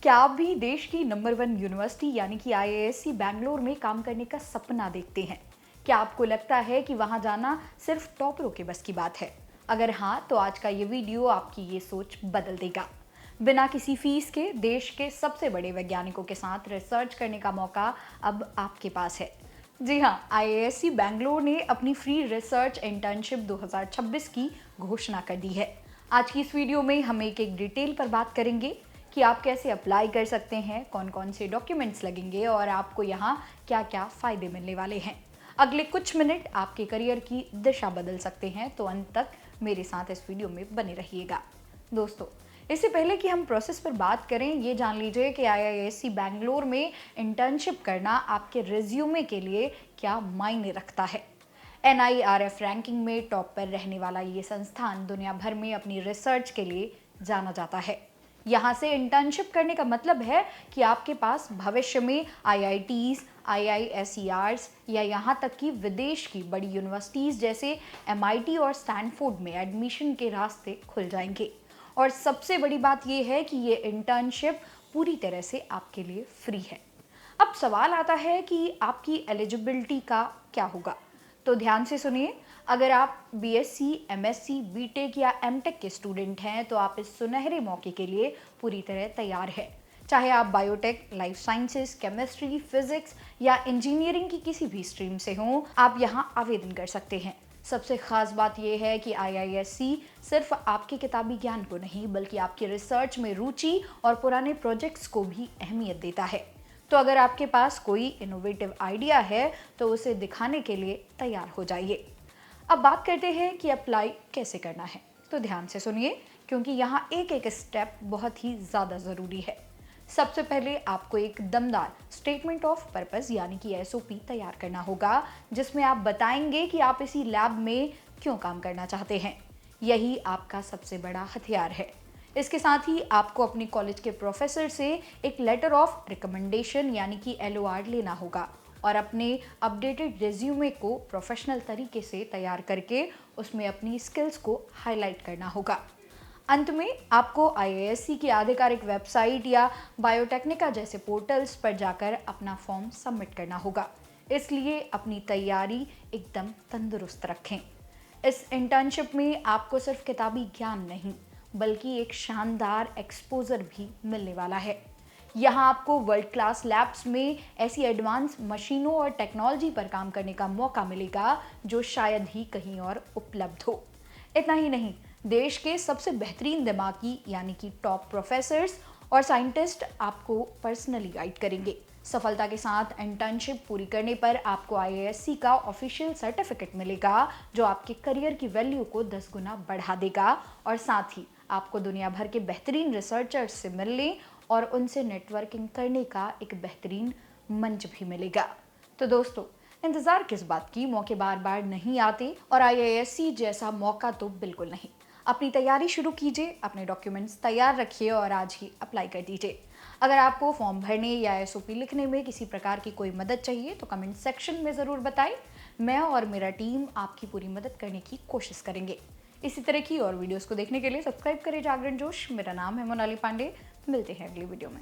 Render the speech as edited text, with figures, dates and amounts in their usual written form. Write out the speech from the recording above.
क्या आप भी देश की नंबर 1 यूनिवर्सिटी यानी कि आईआईएससी बैंगलोर में काम करने का सपना देखते हैं? क्या आपको लगता है कि वहां जाना सिर्फ टॉपरों के बस की बात है? अगर हाँ, तो आज का ये वीडियो आपकी ये सोच बदल देगा। बिना किसी फीस के देश के सबसे बड़े वैज्ञानिकों के साथ रिसर्च करने का मौका अब आपके पास है। जी हाँ, आईआईएससी बैंगलोर ने अपनी फ्री रिसर्च इंटर्नशिप 2026 की घोषणा कर दी है। आज की इस वीडियो में हम एक डिटेल पर बात करेंगे कि आप कैसे अप्लाई कर सकते हैं, कौन कौन से डॉक्यूमेंट्स लगेंगे और आपको यहाँ क्या क्या फ़ायदे मिलने वाले हैं। अगले कुछ मिनट आपके करियर की दिशा बदल सकते हैं, तो अंत तक मेरे साथ इस वीडियो में बने रहिएगा। दोस्तों, इससे पहले कि हम प्रोसेस पर बात करें, ये जान लीजिए कि आईआईएससी बैंगलोर में इंटर्नशिप करना आपके रिज्यूमे के लिए क्या मायने रखता है। NIRF रैंकिंग में टॉप पर रहने वाला ये संस्थान दुनिया भर में अपनी रिसर्च के लिए जाना जाता है। यहाँ से इंटर्नशिप करने का मतलब है कि आपके पास भविष्य में IITs, IISERs या यहाँ तक कि विदेश की बड़ी यूनिवर्सिटीज़ जैसे MIT और स्टैनफोर्ड में एडमिशन के रास्ते खुल जाएंगे। और सबसे बड़ी बात यह है कि ये इंटर्नशिप पूरी तरह से आपके लिए फ्री है। अब सवाल आता है कि आपकी एलिजिबिलिटी का क्या होगा। तो ध्यान से सुनिए, अगर आप BSc, MSc, BTech या MTech के स्टूडेंट हैं तो आप इस सुनहरे मौके के लिए पूरी तरह तैयार हैं। चाहे आप biotech, life sciences, chemistry, physics या इंजीनियरिंग की किसी भी स्ट्रीम से हों, आप यहाँ आवेदन कर सकते हैं। सबसे खास बात यह है कि IISC सिर्फ आपके किताबी ज्ञान को नहीं बल्कि आपकी रिसर्च में रुचि और पुराने प्रोजेक्ट्स को भी अहमियत देता है। तो अगर आपके पास कोई इनोवेटिव आइडिया है तो उसे दिखाने के लिए तैयार हो जाइए। अब बात करते हैं कि अप्लाई कैसे करना है। तो ध्यान से सुनिए, क्योंकि यहाँ एक स्टेप बहुत ही ज़्यादा ज़रूरी है। सबसे पहले आपको एक दमदार स्टेटमेंट ऑफ पर्पस यानी कि SOP तैयार करना होगा, जिसमें आप बताएंगे कि आप इसी लैब में क्यों काम करना चाहते हैं। यही आपका सबसे बड़ा हथियार है। इसके साथ ही आपको अपने कॉलेज के प्रोफेसर से एक लेटर ऑफ रिकमेंडेशन यानी कि LOR लेना होगा और अपने अपडेटेड रिज्यूमे को प्रोफेशनल तरीके से तैयार करके उसमें अपनी स्किल्स को हाईलाइट करना होगा। अंत में आपको IISC की आधिकारिक वेबसाइट या बायोटेक्निका जैसे पोर्टल्स पर जाकर अपना फॉर्म सबमिट करना होगा। इसलिए अपनी तैयारी एकदम तंदुरुस्त रखें। इस इंटर्नशिप में आपको सिर्फ किताबी ज्ञान नहीं बल्कि एक शानदार एक्सपोजर भी मिलने वाला है। यहाँ आपको वर्ल्ड क्लास लैब्स में ऐसी एडवांस मशीनों और टेक्नोलॉजी पर काम करने का मौका मिलेगा जो शायद ही कहीं और उपलब्ध हो। इतना ही नहीं, देश के सबसे बेहतरीन दिमागी यानी कि टॉप प्रोफेसर्स और साइंटिस्ट आपको पर्सनली गाइड करेंगे। सफलता के साथ इंटर्नशिप पूरी करने पर आपको IISC का ऑफिशियल सर्टिफिकेट मिलेगा जो आपके करियर की वैल्यू को 10 गुना बढ़ा देगा और साथ ही आपको दुनिया भर के बेहतरीन रिसर्चर्स से मिलने और उनसे नेटवर्किंग करने का एक बेहतरीन मंच भी मिलेगा। तो दोस्तों, इंतजार किस बात की, मौके बार बार नहीं आते और IISC जैसा मौका तो बिल्कुल नहीं। अपनी तैयारी शुरू कीजिए, अपने डॉक्यूमेंट्स तैयार रखिए और आज ही अप्लाई कर दीजिए। अगर आपको फॉर्म भरने या SOP लिखने में किसी प्रकार की कोई मदद चाहिए तो कमेंट सेक्शन में ज़रूर बताएं। मैं और मेरा टीम आपकी पूरी मदद करने की कोशिश करेंगे। इसी तरह की और वीडियोस को देखने के लिए सब्सक्राइब करें जागरण जोश। मेरा नाम है मोनाली पांडे। मिलते हैं अगली वीडियो में।